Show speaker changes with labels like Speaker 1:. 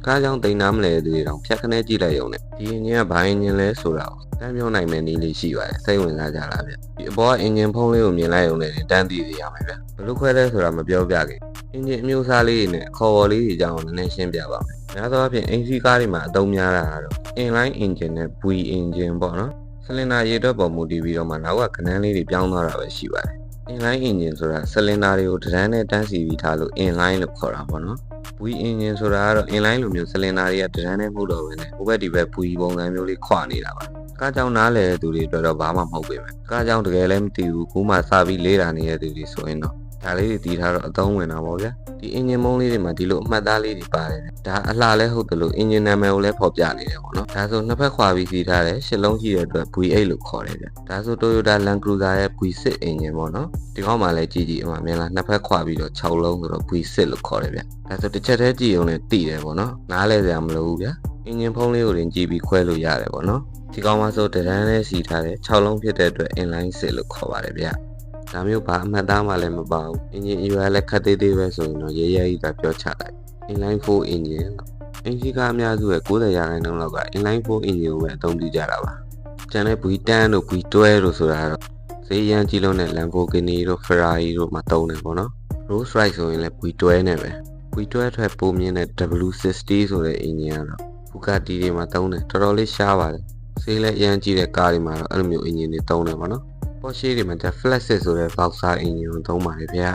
Speaker 1: ကားကြောင့်တိမ်နာမလဲသူတွေတောင်ဖြတ်ခနဲကြည့်လိုက်ရုံနဲ့ဒီအင်ဂျင်ကဘာအင်ဂျင်လဲဆိုတာကိုတန်းပြောနိုင်မယ်နည်းလေးရှိပါတယ်စိတ်ဝင်စားကြလားဗျဒီအပေါ်ကအင်ဂျင်ဖုံးလေးကိုမြင်လိုက်ရုံနဲ့တန်းသိစေရမယ်ဗျဘလို့ခွဲလဲဆိုတာမပြောပြခင်အင်ဂျင်အမျိုးအစားလေးတွေနဲ့ခေါ်ဝေါ်လေးတွေကြောင်းနည်းနည်းရှင်းပြပါမယ်များသောအားဖြင့်အင်စီကားတွေမှာအသုံးများတာကတော့ inline engine နဲ့ V engine ပေါ့နော်ဆလင်ဒါရေတွက်ပေါ်မူတည်ပြီးတော့မှနောက်ကကဏန်းလေးတွေပြောင်းသွားတာပဲရှိပါတယ် inline engine ဆိုတာဆလင်ဒါတွေကိုတန်းနဲ့တန်းစီပြီးထားလို့ inline လို့ခေါ်တာပေါ့နော် V engine ဆိုတာကတော့ inline လိုမျိုးဆလင်ဒါတွေကတန်းနဲ့မှုတော့ပဲနဲ့ဟိုဘက်ဒီဘက် V ပုံစံမျိုးလေးခွာနေတာပါကားကြောင်နားလဲတဲ့သူတွေအတွက်တော့ဘာမှမဟုတ်ပေမဲ့ကားကြောင်တကယ်လည်းမသိဘူးခုမှစပြီးလေးတာနေတဲ့သူတွေဆိုရင်တော့ဒါလေးတွေတီးထားတော့အသုံးဝင်တာပေါ့ဗျာဒီအင်ဂျင်မုံးလေးတွေမှာဒီလိုအမှတ်သားလေးတွေပါတယ်ဒါအလှလဲဟုတ်တယ်လို့အင်ဂျင်နာမည်ကိုလည်းဖော်ပြနေတယ်ပေါ့နော်ဒါဆိုနှစ်ဖက်ခွာပြီးစီးထားတယ်ရှစ်လုံးရှိတဲ့အတွက် V8 လို့ခေါ်တယ်ဗျဒါဆို Toyota Land Cruiser ရဲ့ V6 အင်ဂျင်ပေါ့နော်ဒီကောက်မှလည်းကြည့်အမှမြင်လားနှစ်ဖက်ခွာပြီးတော့6လုံးဆိုတော့ V6 လို့ခေါ်တယ်ဗျဒါဆိုတစ်ချက်တည်းကြည့်အောင်လည်းသိတယ်ပေါ့နော်နားလဲစရာမလိုဘူးဗျအင်ဂျင်ဖုံးလေးကိုတင်ကြည့်ပြီးခွဲလို့ရတယ်ပေါ့နော်ဒီကောက်မှဆိုတန်းနဲ့စီးထားတယ်6လုံးဖြစ်တဲ့အတွက် inline 6လို့ခေါ်ပါတယ်ဗျဒါမျိုးဘာအမှတ်သားမှလည်းမပါဘူးအင်ဂျင်အရွယ်လည်းခက်သေးသေးပဲဆိုရင်တော့ရဲရဲကြီးကပြောချလိုက် inline 4 engine အင်ဂျင်ကားအများစုရဲ့90%လောက်က inline 4 engine ကိုပဲအသုံးပြုကြတာပါကျန်တဲ့ V10 တို့ V12 တို့ဆိုတာတော့ဈေးရန်ကြီးလုံးနဲ့ Lamborghini တို့ Ferrari တို့မှာသုံးတယ်ပေါ့နော် Rolls Royce ဆိုရင်လည်း V12 နဲ့ပဲ V12 ထွက်ပိုမြင့်တဲ့ W60 ဆိုတဲ့ engine ကတော့ Bugatti တွေမှာသုံးတယ်တော်တော်လေးရှားပါတယ်ဈေးလည်းရန်ကြီးတဲ့ကားတွေမှာတော့အဲ့လိုမျိုး engine တွေသုံးတယ်ပေါ့နော်Porsche တွေမှာ Flat 6ဆိုတဲ့ Boxer engine ကိုသုံးပါတယ်ဗျာ